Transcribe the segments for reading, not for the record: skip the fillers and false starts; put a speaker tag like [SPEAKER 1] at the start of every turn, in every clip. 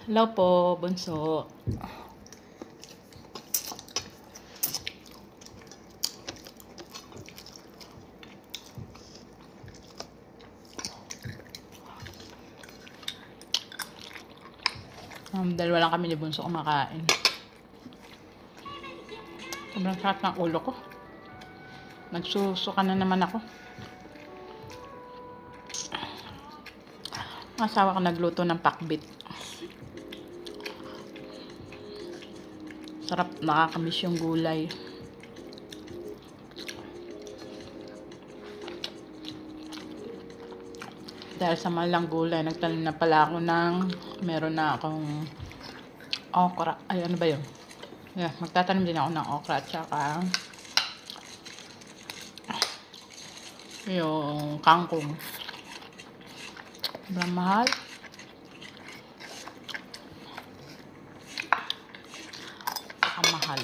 [SPEAKER 1] Hello po, bunso. Dalawa lang kami ni bunso kumakain. Sobrang sakit ng ulo ko. Nagsusuka na naman ako. Ang asawa ko nagluto ng pakbit. Sarap, nakakamiss yung gulay. Dahil sa malang gulay, nagtanim na pala ako ng meron na akong okra. Ay, ano ba yun? Yeah, magtatanim din ako ng okra at saka yung kangkong. Sobrang mahal. Napakamahal.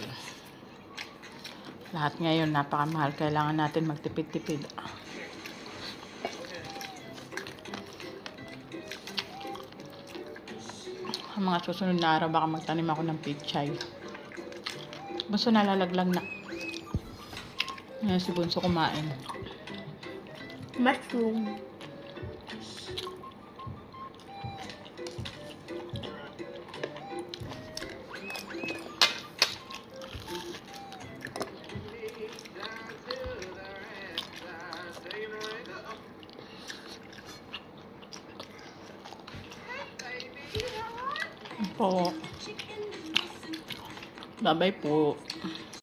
[SPEAKER 1] Lahat ngayon napakamahal. Kailangan natin magtipid-tipid. Ang mga susunod na araw baka magtanim ako ng pichay. Bunso nalalaglag na. Ngayon si bunso kumain.
[SPEAKER 2] Mushroom.
[SPEAKER 1] Po. Bye-bye po.